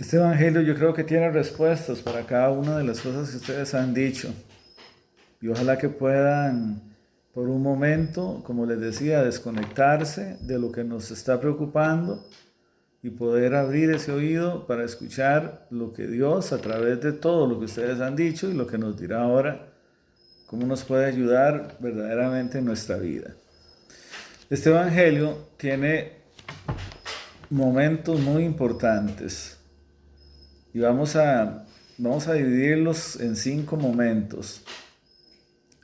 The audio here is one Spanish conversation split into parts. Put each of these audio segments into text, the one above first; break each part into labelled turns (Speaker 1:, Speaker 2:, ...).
Speaker 1: Este evangelio yo creo que tiene respuestas para cada una de las cosas que ustedes han dicho. Y ojalá que puedan, por un momento, como les decía, desconectarse de lo que nos está preocupando y poder abrir ese oído para escuchar lo que Dios, a través de todo lo que ustedes han dicho y lo que nos dirá ahora, cómo nos puede ayudar verdaderamente en nuestra vida. Este evangelio tiene momentos muy importantes. Y vamos a dividirlos en 5 momentos.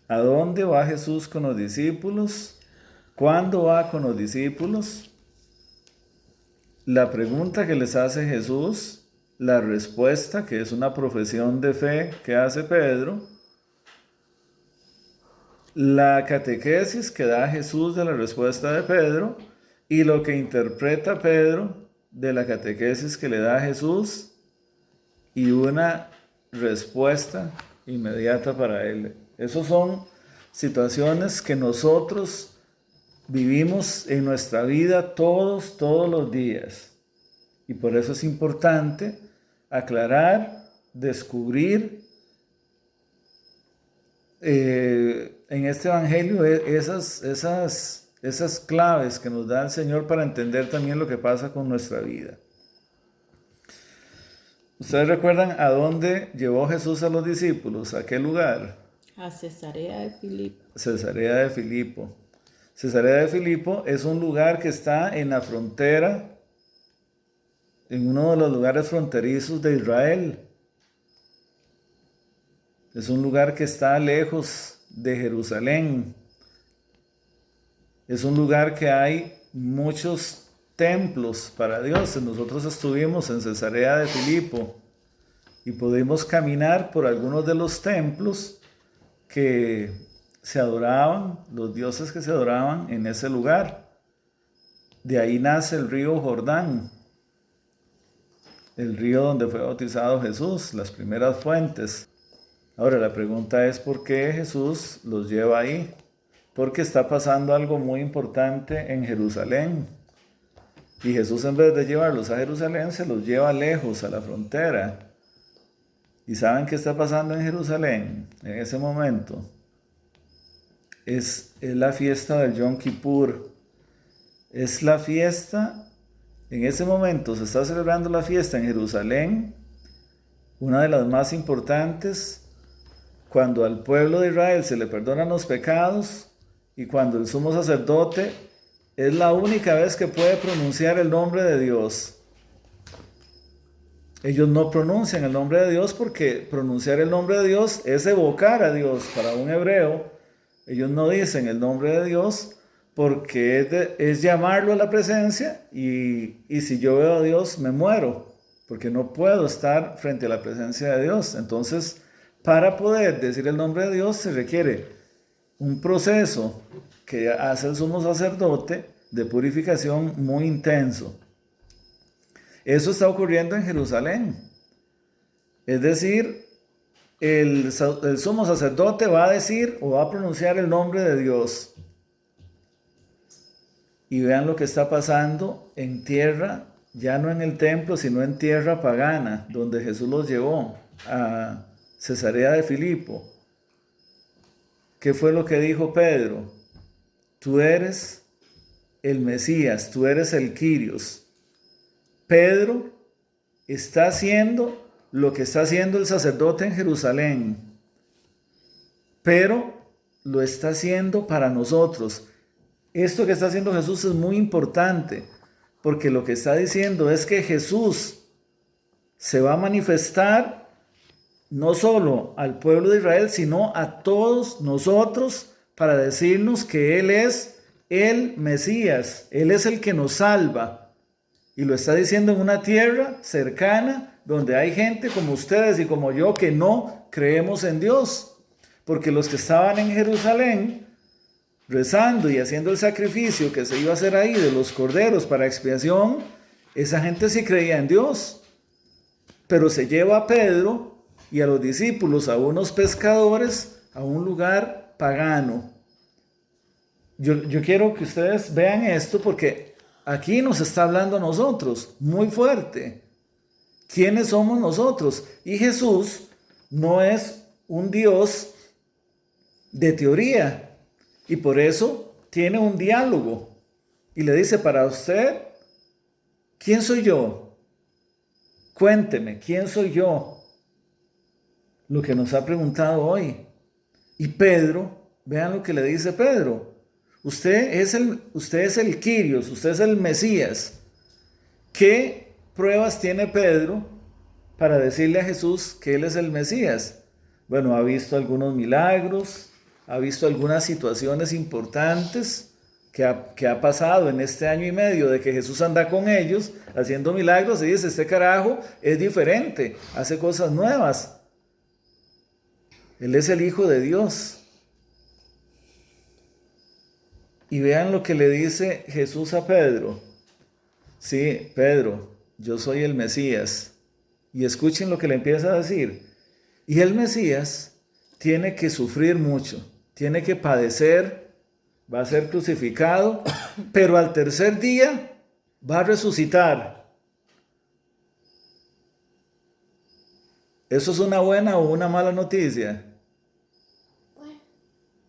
Speaker 1: ¿A dónde va Jesús con los discípulos? ¿Cuándo va con los discípulos? La pregunta que les hace Jesús, la respuesta, que es una profesión de fe que hace Pedro, la catequesis que da Jesús de la respuesta de Pedro y lo que interpreta Pedro de la catequesis que le da Jesús y una respuesta inmediata para él. Esas son situaciones que nosotros vivimos en nuestra vida todos los días. Y por eso es importante aclarar, descubrir en este evangelio esas claves que nos da el Señor para entender también lo que pasa con nuestra vida. ¿Ustedes recuerdan a dónde llevó Jesús a los discípulos? ¿A qué lugar?
Speaker 2: A Cesarea de Filipo.
Speaker 1: Cesarea de Filipo. Cesarea de Filipo es un lugar que está en la frontera, en uno de los lugares fronterizos de Israel. Es un lugar que está lejos de Jerusalén. Es un lugar que hay muchos templos para Dios. Nosotros estuvimos en Cesarea de Filipo y pudimos caminar por algunos de los templos que se adoraban, los dioses que se adoraban en ese lugar. De ahí nace el río Jordán, el río donde fue bautizado Jesús, las primeras fuentes. Ahora la pregunta es ¿por qué Jesús los lleva ahí? Porque está pasando algo muy importante en Jerusalén. Y Jesús, en vez de llevarlos a Jerusalén, se los lleva lejos, a la frontera. ¿Y saben qué está pasando en Jerusalén en ese momento? Es la fiesta del Yom Kippur. Es la fiesta, en ese momento se está celebrando la fiesta en Jerusalén, una de las más importantes, cuando al pueblo de Israel se le perdonan los pecados y cuando el sumo sacerdote es la única vez que puede pronunciar el nombre de Dios. Ellos no pronuncian el nombre de Dios porque pronunciar el nombre de Dios es evocar a Dios. Para un hebreo, ellos no dicen el nombre de Dios porque es llamarlo a la presencia y si yo veo a Dios me muero porque no puedo estar frente a la presencia de Dios. Entonces, para poder decir el nombre de Dios se requiere un proceso que hace el sumo sacerdote de purificación muy intenso. Eso está ocurriendo en Jerusalén. Es decir, el sumo sacerdote va a decir o va a pronunciar el nombre de Dios. Y vean lo que está pasando en tierra, ya no en el templo, sino en tierra pagana, donde Jesús los llevó a Cesarea de Filipo. ¿Qué fue lo que dijo Pedro? Tú eres el Mesías, tú eres el Kyrios. Pedro está haciendo lo que está haciendo el sacerdote en Jerusalén, pero lo está haciendo para nosotros. Esto que está haciendo Jesús es muy importante, porque lo que está diciendo es que Jesús se va a manifestar no solo al pueblo de Israel, sino a todos nosotros para decirnos que Él es el Mesías, Él es el que nos salva. Y lo está diciendo en una tierra cercana donde hay gente como ustedes y como yo que no creemos en Dios. Porque los que estaban en Jerusalén rezando y haciendo el sacrificio que se iba a hacer ahí de los corderos para expiación, esa gente sí creía en Dios. Pero se lleva a Pedro y a los discípulos, a unos pescadores, a un lugar pagano. Yo quiero que ustedes vean esto porque aquí nos está hablando a nosotros muy fuerte. ¿quiénes somos nosotros? Y Jesús no es un Dios de teoría, y por eso tiene un diálogo. Y le dice, para usted, ¿quién soy yo? Cuénteme, ¿quién soy yo? Lo que nos ha preguntado hoy. Y Pedro, vean lo que le dice Pedro. Usted es el Kyrios, usted es el Mesías. ¿Qué pruebas tiene Pedro para decirle a Jesús que él es el Mesías? Bueno, ha visto algunos milagros, ha visto algunas situaciones importantes que ha pasado en este año y medio de que Jesús anda con ellos haciendo milagros y dice, este carajo es diferente, hace cosas nuevas. Él es el Hijo de Dios. Y vean lo que le dice Jesús a Pedro. Sí, Pedro, yo soy el Mesías. Y escuchen lo que le empieza a decir. Y el Mesías tiene que sufrir mucho, tiene que padecer, va a ser crucificado, pero al tercer día va a resucitar. ¿Eso es una buena o una mala noticia?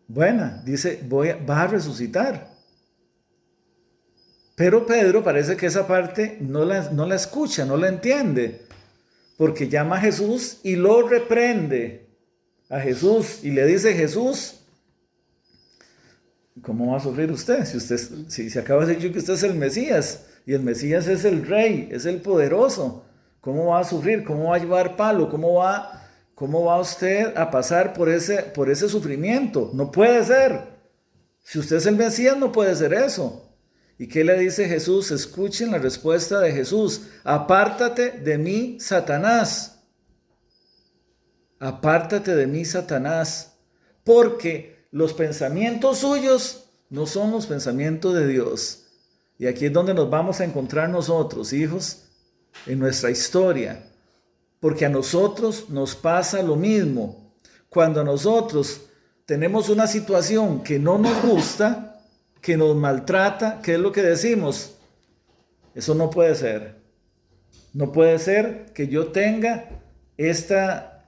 Speaker 1: Buena, dice, va a resucitar. Pero Pedro parece que esa parte no la escucha, no la entiende, porque llama a Jesús y lo reprende a Jesús y le dice, Jesús, ¿cómo va a sufrir usted? Si se acaba de decir que usted es el Mesías, y el Mesías es el Rey, es el poderoso, ¿cómo va a sufrir? ¿Cómo va a llevar palo? ¿Cómo va usted a pasar por ese sufrimiento? No puede ser. Si usted es el Mesías, no puede ser eso. ¿Y qué le dice Jesús? Escuchen la respuesta de Jesús. Apártate de mí, Satanás. Apártate de mí, Satanás. Porque los pensamientos suyos no son los pensamientos de Dios. Y aquí es donde nos vamos a encontrar nosotros, hijos, en nuestra historia. Porque a nosotros nos pasa lo mismo. Cuando nosotros tenemos una situación que no nos gusta, que nos maltrata, ¿qué es lo que decimos? Eso no puede ser. No puede ser que yo tenga esta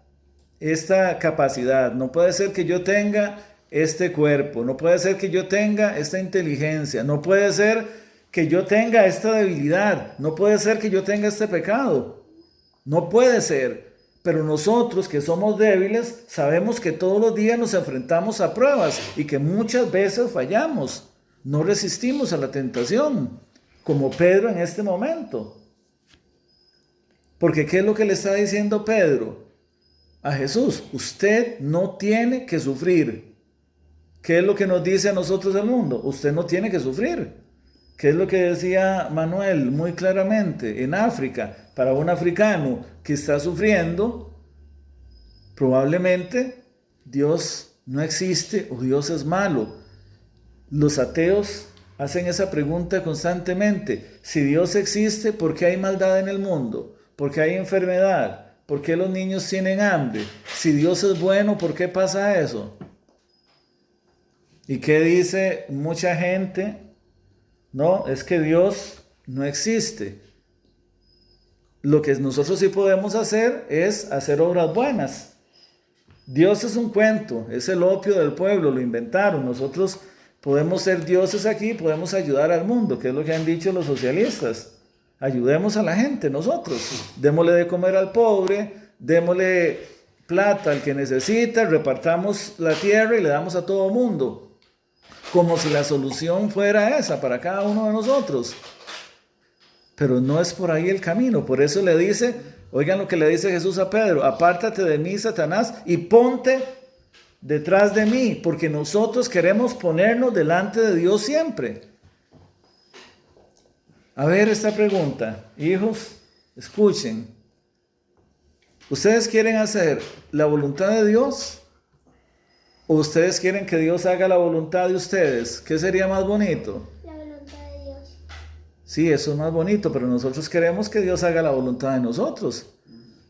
Speaker 1: capacidad. No puede ser que yo tenga este cuerpo. No puede ser que yo tenga esta inteligencia. No puede ser que yo tenga esta debilidad. No puede ser que yo tenga este pecado. No puede ser. Pero nosotros que somos débiles sabemos que todos los días nos enfrentamos a pruebas y que muchas veces fallamos. No resistimos a la tentación, como Pedro en este momento. Porque ¿qué es lo que le está diciendo Pedro a Jesús? Usted no tiene que sufrir. ¿Qué es lo que nos dice a nosotros el mundo? Usted no tiene que sufrir. ¿Qué es lo que decía Manuel muy claramente? En África, para un africano que está sufriendo, probablemente Dios no existe o Dios es malo. Los ateos hacen esa pregunta constantemente. Si Dios existe, ¿por qué hay maldad en el mundo? ¿Por qué hay enfermedad? ¿Por qué los niños tienen hambre? Si Dios es bueno, ¿por qué pasa eso? ¿Y qué dice mucha gente? No, es que Dios no existe. Lo que nosotros sí podemos hacer es hacer obras buenas. Dios es un cuento, es el opio del pueblo, lo inventaron. Nosotros podemos ser dioses aquí, podemos ayudar al mundo, que es lo que han dicho los socialistas. Ayudemos a la gente nosotros. Démosle de comer al pobre, démosle plata al que necesita, repartamos la tierra y le damos a todo mundo. Como si la solución fuera esa para cada uno de nosotros. Pero no es por ahí el camino. Por eso le dice, oigan lo que le dice Jesús a Pedro, apártate de mí, Satanás, y ponte detrás de mí, porque nosotros queremos ponernos delante de Dios siempre. A ver esta pregunta, hijos, escuchen. ¿Ustedes quieren hacer la voluntad de Dios? ¿O ustedes quieren que Dios haga la voluntad de ustedes? ¿Qué sería más bonito?
Speaker 3: La voluntad de Dios.
Speaker 1: Sí, eso es más bonito, pero nosotros queremos que Dios haga la voluntad de nosotros.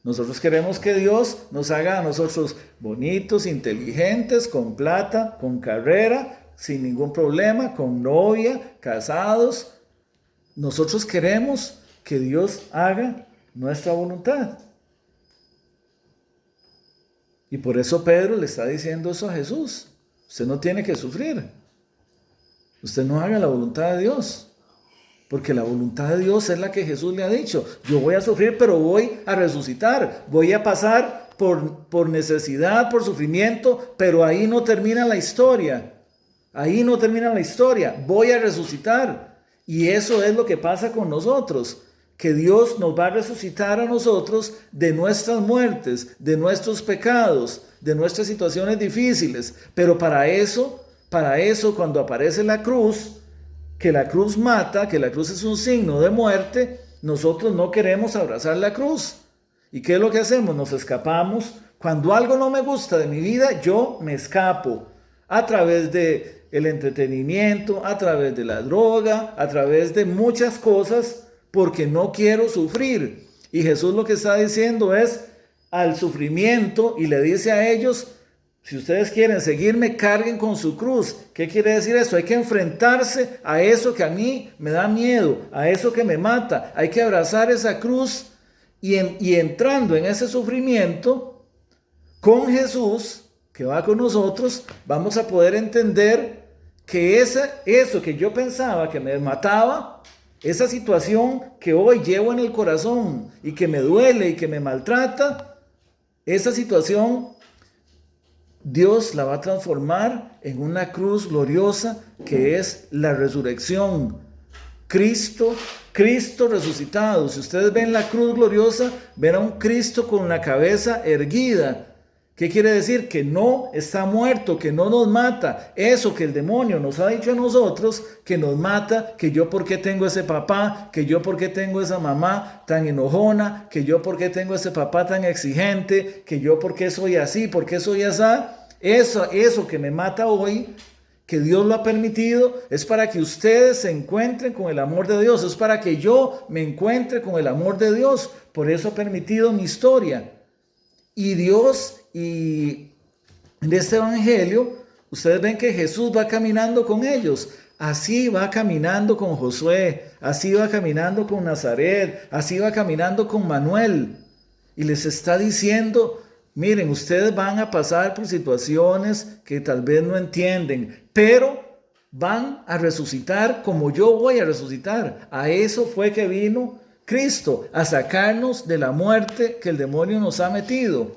Speaker 1: Nosotros queremos que Dios nos haga a nosotros bonitos, inteligentes, con plata, con carrera, sin ningún problema, con novia, casados. Nosotros queremos que Dios haga nuestra voluntad. Y por eso Pedro le está diciendo eso a Jesús. Usted no tiene que sufrir. Usted no haga la voluntad de Dios. Porque la voluntad de Dios es la que Jesús le ha dicho. Yo voy a sufrir, pero voy a resucitar. Voy a pasar por necesidad, por sufrimiento, pero ahí no termina la historia. Ahí no termina la historia. Voy a resucitar. Y eso es lo que pasa con nosotros. Que Dios nos va a resucitar a nosotros de nuestras muertes, de nuestros pecados, de nuestras situaciones difíciles. Pero para eso, cuando aparece la cruz, que la cruz mata, que la cruz es un signo de muerte, nosotros no queremos abrazar la cruz. ¿Y qué es lo que hacemos? Nos escapamos. Cuando algo no me gusta de mi vida, yo me escapo a través de el entretenimiento, a través de la droga, a través de muchas cosas, porque no quiero sufrir. Y Jesús lo que está diciendo es al sufrimiento, y le dice a ellos, si ustedes quieren seguirme, carguen con su cruz. ¿Qué quiere decir eso? Hay que enfrentarse a eso que a mí me da miedo, a eso que me mata. Hay que abrazar esa cruz y entrando en ese sufrimiento, con Jesús, que va con nosotros, vamos a poder entender que eso que yo pensaba que me mataba, esa situación que hoy llevo en el corazón y que me duele y que me maltrata, esa situación Dios la va a transformar en una cruz gloriosa que es la resurrección. Cristo resucitado. Si ustedes ven la cruz gloriosa, ven a un Cristo con la cabeza erguida. ¿Qué quiere decir? Que no está muerto, que no nos mata. Eso que el demonio nos ha dicho a nosotros, que nos mata, que yo por qué tengo ese papá, que yo por qué tengo esa mamá tan enojona, que yo por qué tengo ese papá tan exigente, que yo por qué soy así, por qué soy así. Eso que me mata hoy, que Dios lo ha permitido, es para que ustedes se encuentren con el amor de Dios, es para que yo me encuentre con el amor de Dios. Por eso ha permitido mi historia. Y Dios, y en este evangelio, ustedes ven que Jesús va caminando con ellos. Así va caminando con Josué, así va caminando con Nazaret, así va caminando con Manuel. Y les está diciendo, miren, ustedes van a pasar por situaciones que tal vez no entienden, pero van a resucitar como yo voy a resucitar. A eso fue que vino Cristo, a sacarnos de la muerte que el demonio nos ha metido.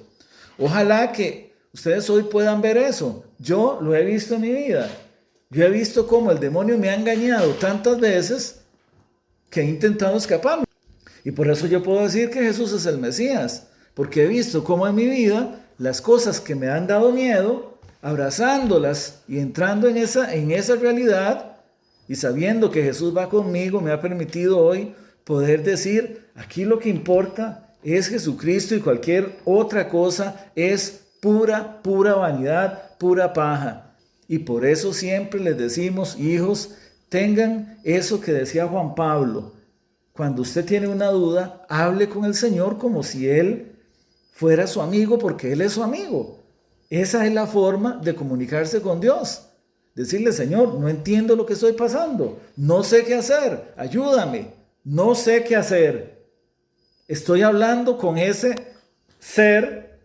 Speaker 1: Ojalá que ustedes hoy puedan ver eso. Yo lo he visto en mi vida. Yo he visto cómo el demonio me ha engañado tantas veces que he intentado escaparme. Y por eso yo puedo decir que Jesús es el Mesías, porque he visto cómo en mi vida las cosas que me han dado miedo, abrazándolas y entrando en esa realidad y sabiendo que Jesús va conmigo, me ha permitido hoy poder decir, aquí lo que importa es Jesucristo y cualquier otra cosa es pura vanidad, pura paja. Y por eso siempre les decimos, hijos, tengan eso que decía Juan Pablo. Cuando usted tiene una duda, hable con el Señor como si Él fuera su amigo, porque Él es su amigo. Esa es la forma de comunicarse con Dios. Decirle, Señor, no entiendo lo que estoy pasando, no sé qué hacer, ayúdame. No sé qué hacer. Estoy hablando con ese ser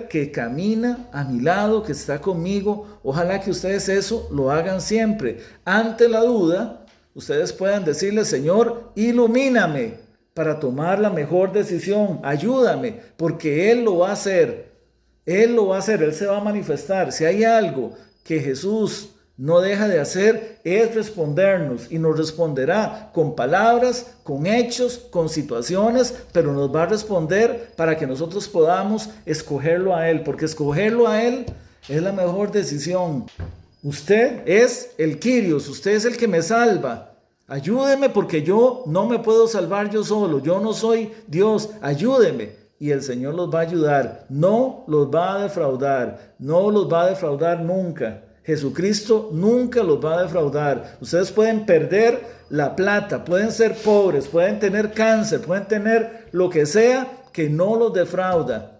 Speaker 1: que camina a mi lado, que está conmigo. Ojalá que ustedes eso lo hagan siempre. Ante la duda, ustedes puedan decirle, Señor, ilumíname para tomar la mejor decisión. Ayúdame, porque Él lo va a hacer. Él lo va a hacer, Él se va a manifestar. Si hay algo que Jesús no deja de hacer, es respondernos, y nos responderá con palabras, con hechos, con situaciones, pero nos va a responder para que nosotros podamos escogerlo a Él, porque escogerlo a Él es la mejor decisión. Usted es el Kyrios, usted es el que me salva. Ayúdeme porque yo no me puedo salvar yo solo, yo no soy Dios, ayúdeme. Y el Señor los va a ayudar, no los va a defraudar, no los va a defraudar nunca. Jesucristo nunca los va a defraudar. Ustedes pueden perder la plata, pueden ser pobres, pueden tener cáncer, pueden tener lo que sea, que no los defrauda.